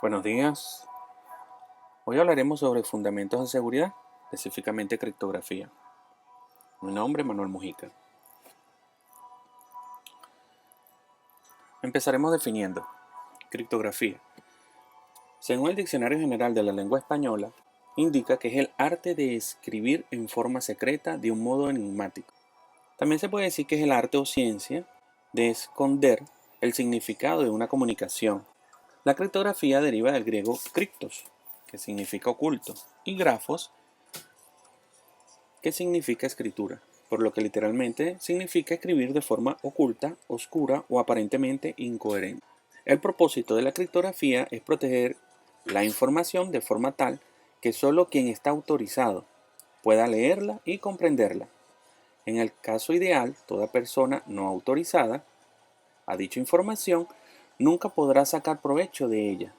Buenos días. Hoy hablaremos sobre fundamentos de seguridad, específicamente criptografía. Mi nombre es Manuel Mujica. Empezaremos definiendo criptografía. Según el Diccionario General de la Lengua Española, indica que es el arte de escribir en forma secreta de un modo enigmático. También se puede decir que es el arte o ciencia de esconder el significado de una comunicación. La criptografía deriva del griego kriptos, que significa oculto, y grafos, que significa escritura, por lo que literalmente significa escribir de forma oculta, oscura o aparentemente incoherente. El propósito de la criptografía es proteger la información de forma tal que solo quien está autorizado pueda leerla y comprenderla. En el caso ideal, toda persona no autorizada a dicha información nunca podrá sacar provecho de ella.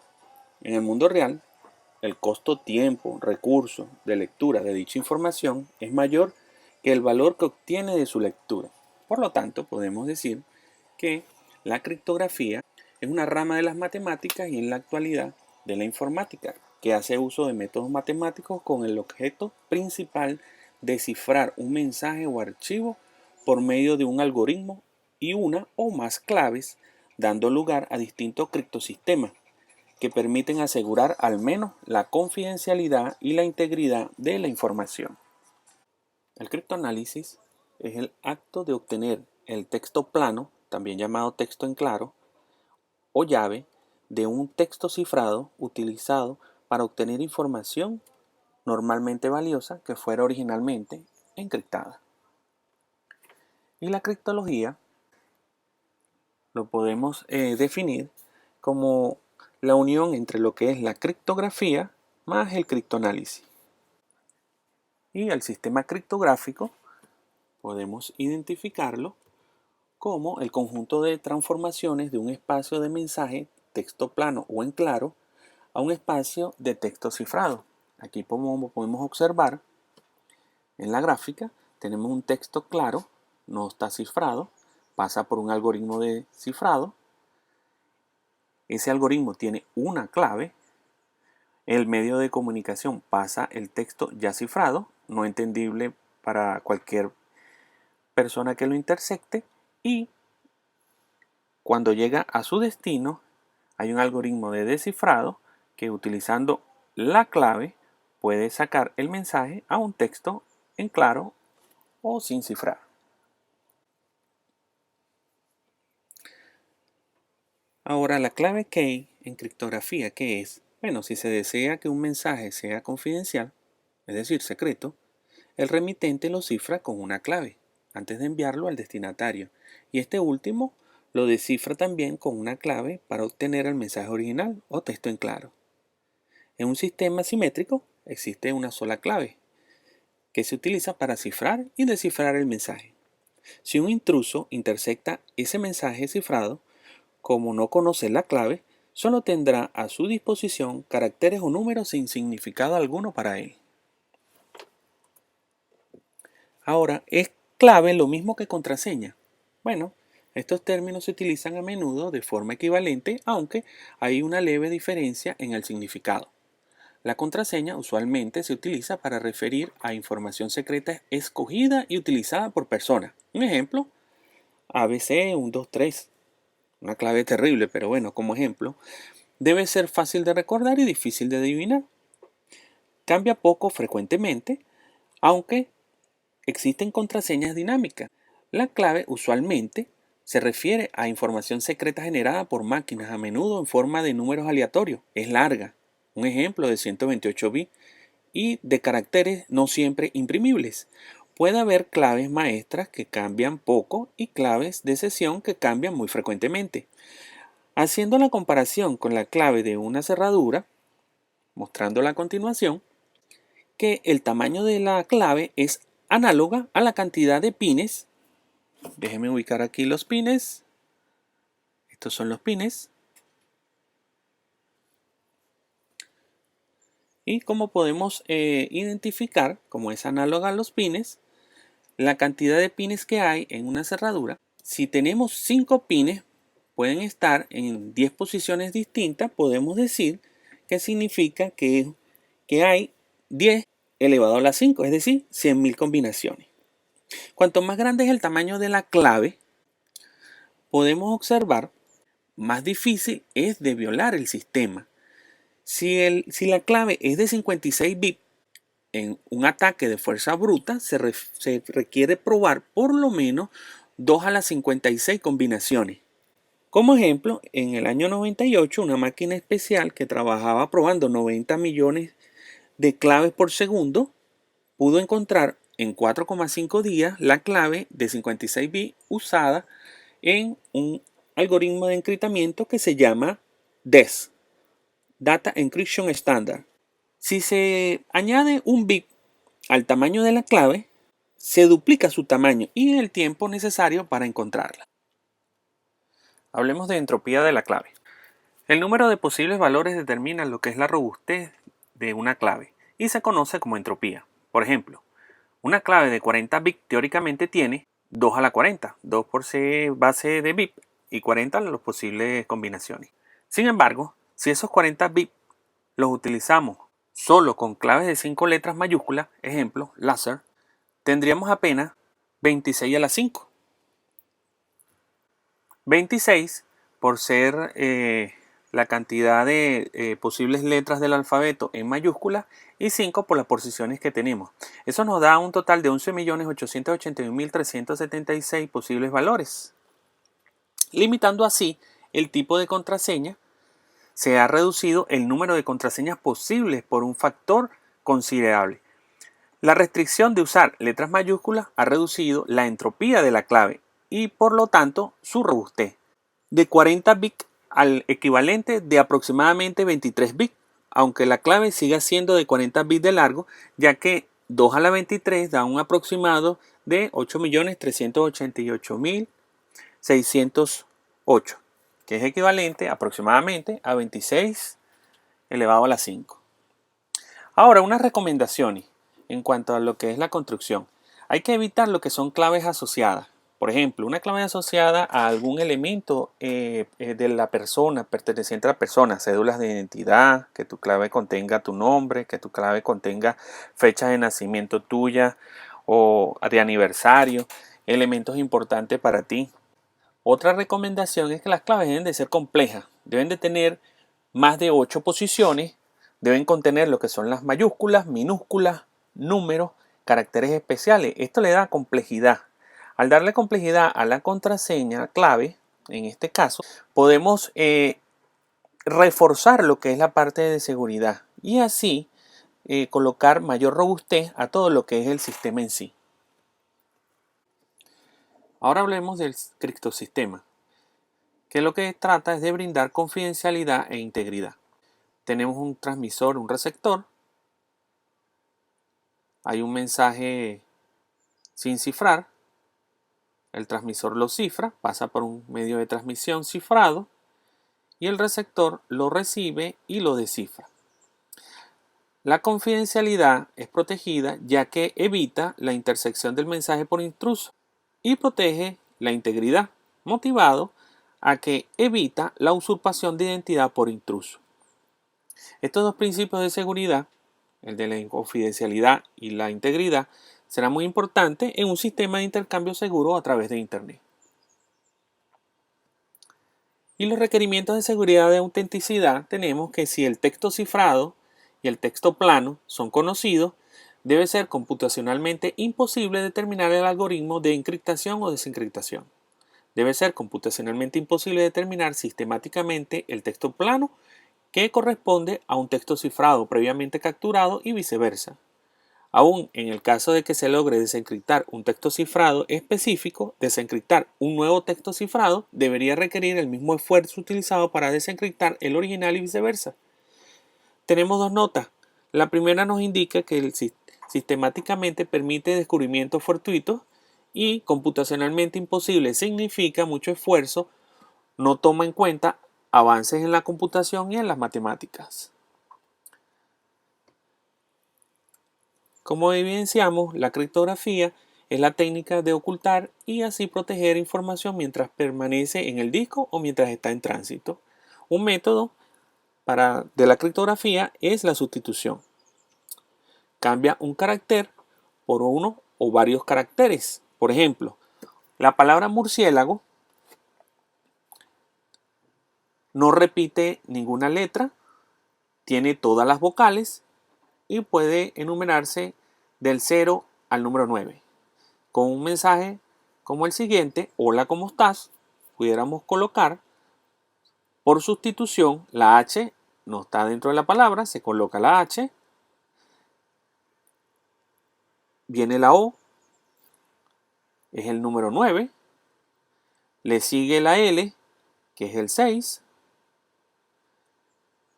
En el mundo real, el costo tiempo, recurso de lectura de dicha información es mayor que el valor que obtiene de su lectura. Por lo tanto, podemos decir que la criptografía es una rama de las matemáticas y en la actualidad de la informática, que hace uso de métodos matemáticos con el objeto principal de cifrar un mensaje o archivo por medio de un algoritmo y una o más claves, dando lugar a distintos criptosistemas que permiten asegurar al menos la confidencialidad y la integridad de la información. El criptoanálisis es el acto de obtener el texto plano, también llamado texto en claro, o llave, de un texto cifrado utilizado para obtener información normalmente valiosa que fuera originalmente encriptada. Y la criptología lo podemos definir como la unión entre lo que es la criptografía más el criptoanálisis. Y el sistema criptográfico podemos identificarlo como el conjunto de transformaciones de un espacio de mensaje, texto plano o en claro, a un espacio de texto cifrado. Aquí podemos observar en la gráfica, tenemos un texto claro, no está cifrado, pasa por un algoritmo de cifrado. Ese algoritmo tiene una clave. El medio de comunicación pasa el texto ya cifrado, no entendible para cualquier persona que lo intersecte, y cuando llega a su destino hay un algoritmo de descifrado que utilizando la clave puede sacar el mensaje a un texto en claro o sin cifrar. Ahora, la clave key en criptografía, ¿qué es? Bueno, si se desea que un mensaje sea confidencial, es decir, secreto, el remitente lo cifra con una clave antes de enviarlo al destinatario, y este último lo descifra también con una clave para obtener el mensaje original o texto en claro. En un sistema simétrico existe una sola clave que se utiliza para cifrar y descifrar el mensaje. Si un intruso intersecta ese mensaje cifrado, como no conoce la clave, solo tendrá a su disposición caracteres o números sin significado alguno para él. Ahora, ¿es clave lo mismo que contraseña? Bueno, estos términos se utilizan a menudo de forma equivalente, aunque hay una leve diferencia en el significado. La contraseña usualmente se utiliza para referir a información secreta escogida y utilizada por personas. Un ejemplo, ABC 123. Una clave terrible, pero bueno, como ejemplo, debe ser fácil de recordar y difícil de adivinar. Cambia poco frecuentemente, aunque existen contraseñas dinámicas. La clave usualmente se refiere a información secreta generada por máquinas, a menudo en forma de números aleatorios. Es larga, un ejemplo de 128 bits, y de caracteres no siempre imprimibles. Puede haber claves maestras que cambian poco y claves de sesión que cambian muy frecuentemente. Haciendo la comparación con la clave de una cerradura, mostrándola a continuación, que el tamaño de la clave es análoga a la cantidad de pines. Déjenme ubicar aquí los pines. Estos son los pines. Y como podemos identificar, como es análoga a los pines, la cantidad de pines que hay en una cerradura. Si tenemos 5 pines, pueden estar en 10 posiciones distintas, podemos decir que significa que hay 10 elevado a la 5, es decir, 100.000 combinaciones. Cuanto más grande es el tamaño de la clave, podemos observar más difícil es de violar el sistema. Si la clave es de 56 bits, en un ataque de fuerza bruta se requiere probar por lo menos 2 a la 56 combinaciones. Como ejemplo, en el año 98, una máquina especial que trabajaba probando 90 millones de claves por segundo pudo encontrar en 4,5 días la clave de 56 bits usada en un algoritmo de encriptamiento que se llama DES, Data Encryption Standard. Si se añade un bit al tamaño de la clave, se duplica su tamaño y el tiempo necesario para encontrarla. Hablemos de entropía de la clave. El número de posibles valores determina lo que es la robustez de una clave y se conoce como entropía. Por ejemplo, una clave de 40 bits teóricamente tiene 2 a la 40, 2 por base de bit y 40 las posibles combinaciones. Sin embargo, si esos 40 bits los utilizamos solo con claves de 5 letras mayúsculas, ejemplo, láser, tendríamos apenas 26 a la 5. 26 por ser la cantidad de posibles letras del alfabeto en mayúsculas y 5 por las posiciones que tenemos. Eso nos da un total de 11.881.376 posibles valores. Limitando así el tipo de contraseña, se ha reducido el número de contraseñas posibles por un factor considerable. La restricción de usar letras mayúsculas ha reducido la entropía de la clave y por lo tanto su robustez de 40 bits al equivalente de aproximadamente 23 bits, aunque la clave siga siendo de 40 bits de largo, ya que 2 a la 23 da un aproximado de 8.388.608, que es equivalente aproximadamente a 26 elevado a la 5. Ahora, unas recomendaciones en cuanto a lo que es la construcción. Hay que evitar lo que son claves asociadas. Por ejemplo, una clave asociada a algún elemento de la persona, perteneciente a la persona, cédulas de identidad, que tu clave contenga tu nombre, que tu clave contenga fecha de nacimiento tuya o de aniversario, elementos importantes para ti. Otra recomendación es que las claves deben de ser complejas, deben de tener más de 8 posiciones, deben contener lo que son las mayúsculas, minúsculas, números, caracteres especiales. Esto le da complejidad. Al darle complejidad a la contraseña clave, en este caso, podemos reforzar lo que es la parte de seguridad y así colocar mayor robustez a todo lo que es el sistema en sí. Ahora hablemos del criptosistema, que lo que trata es de brindar confidencialidad e integridad. Tenemos un transmisor, un receptor, hay un mensaje sin cifrar, el transmisor lo cifra, pasa por un medio de transmisión cifrado y el receptor lo recibe y lo descifra. La confidencialidad es protegida ya que evita la intersección del mensaje por intruso y protege la integridad, motivado a que evita la usurpación de identidad por intruso. Estos dos principios de seguridad, el de la confidencialidad y la integridad, será muy importante en un sistema de intercambio seguro a través de Internet. Y los requerimientos de seguridad de autenticidad tenemos que si el texto cifrado y el texto plano son conocidos, debe ser computacionalmente imposible determinar el algoritmo de encriptación o desencriptación. Debe ser computacionalmente imposible determinar sistemáticamente el texto plano que corresponde a un texto cifrado previamente capturado y viceversa. Aún en el caso de que se logre desencriptar un texto cifrado específico, desencriptar un nuevo texto cifrado debería requerir el mismo esfuerzo utilizado para desencriptar el original y viceversa. Tenemos dos notas. La primera nos indica que el sistemáticamente permite descubrimientos fortuitos y computacionalmente imposible significa mucho esfuerzo, no toma en cuenta avances en la computación y en las matemáticas. Como evidenciamos, la criptografía es la técnica de ocultar y así proteger información mientras permanece en el disco o mientras está en tránsito. Un método de la criptografía es la sustitución. Cambia un carácter por uno o varios caracteres. Por ejemplo, la palabra murciélago no repite ninguna letra, tiene todas las vocales y puede enumerarse del 0 al número 9. Con un mensaje como el siguiente: hola, ¿cómo estás?, pudiéramos colocar por sustitución la H, no está dentro de la palabra, se coloca la H, viene la O, es el número 9, le sigue la L, que es el 6,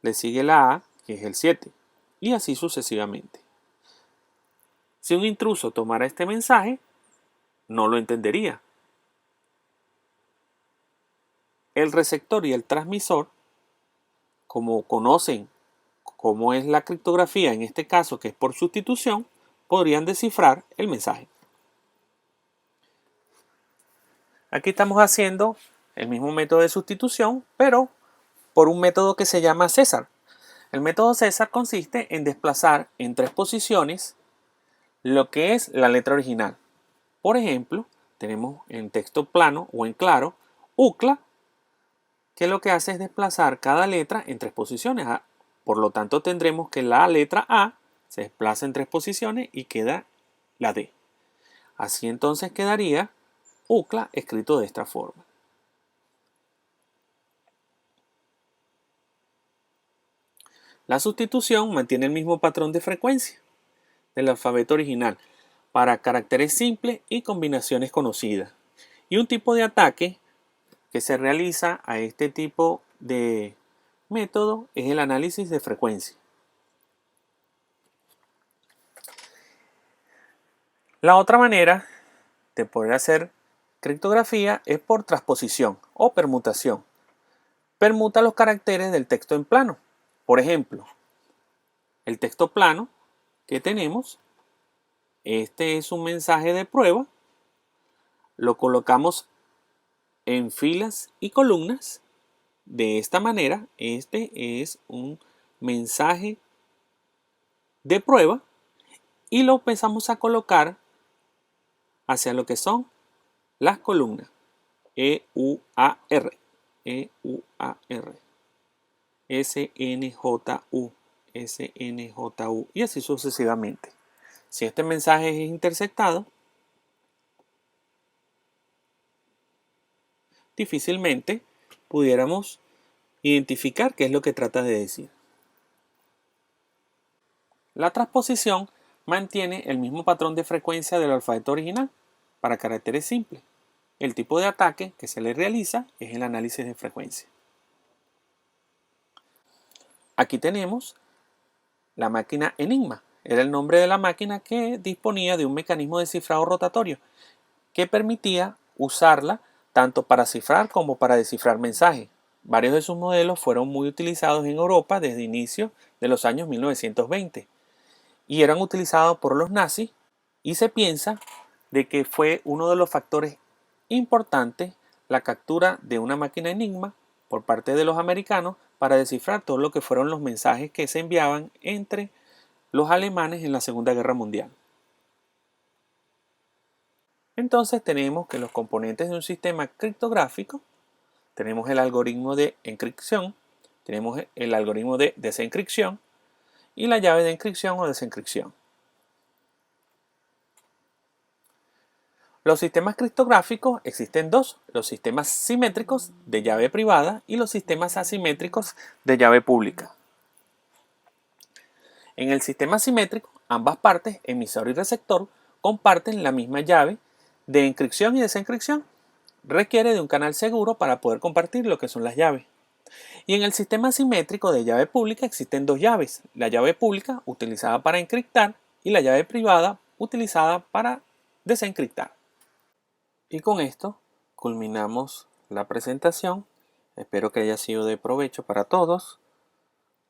le sigue la A, que es el 7, y así sucesivamente. Si un intruso tomara este mensaje, no lo entendería. El receptor y el transmisor, como conocen cómo es la criptografía, en este caso que es por sustitución, podrían descifrar el mensaje. Aquí estamos haciendo el mismo método de sustitución, pero por un método que se llama César. El método César consiste en desplazar en 3 posiciones lo que es la letra original. Por ejemplo, tenemos en texto plano o en claro UCLA, que lo que hace es desplazar cada letra en 3 posiciones. Por lo tanto, tendremos que la letra A se desplaza en 3 posiciones y queda la D. Así entonces quedaría UCLA escrito de esta forma. La sustitución mantiene el mismo patrón de frecuencia del alfabeto original para caracteres simples y combinaciones conocidas. Y un tipo de ataque que se realiza a este tipo de método es el análisis de frecuencia. La otra manera de poder hacer criptografía es por transposición o permutación. Permuta los caracteres del texto en plano. Por ejemplo, el texto plano que tenemos, este es un mensaje de prueba, lo colocamos en filas y columnas. De esta manera, este es un mensaje de prueba y lo empezamos a colocar hacia lo que son las columnas. EUAR, EUAR, SNJU, SNJU y así sucesivamente. Si este mensaje es interceptado, difícilmente pudiéramos identificar qué es lo que trata de decir. La transposición mantiene el mismo patrón de frecuencia del alfabeto original para caracteres simples. El tipo de ataque que se le realiza es el análisis de frecuencia. Aquí tenemos la máquina Enigma. Era el nombre de la máquina que disponía de un mecanismo de cifrado rotatorio que permitía usarla tanto para cifrar como para descifrar mensajes. Varios de sus modelos fueron muy utilizados en Europa desde inicios de los años 1920 y eran utilizados por los nazis, y se piensa de que fue uno de los factores importantes la captura de una máquina Enigma por parte de los americanos para descifrar todo lo que fueron los mensajes que se enviaban entre los alemanes en la Segunda Guerra Mundial. Entonces tenemos que los componentes de un sistema criptográfico, tenemos el algoritmo de encripción, tenemos el algoritmo de desencripción y la llave de encripción o desencripción. Los sistemas criptográficos existen dos: los sistemas simétricos de llave privada y los sistemas asimétricos de llave pública. En el sistema simétrico, ambas partes, emisor y receptor, comparten la misma llave de encripción y desencripción. Requiere de un canal seguro para poder compartir lo que son las llaves. Y en el sistema simétrico de llave pública existen dos llaves: la llave pública utilizada para encriptar y la llave privada utilizada para desencriptar. Y con esto culminamos la presentación. Espero que haya sido de provecho para todos.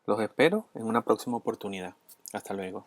Los espero en una próxima oportunidad. Hasta luego.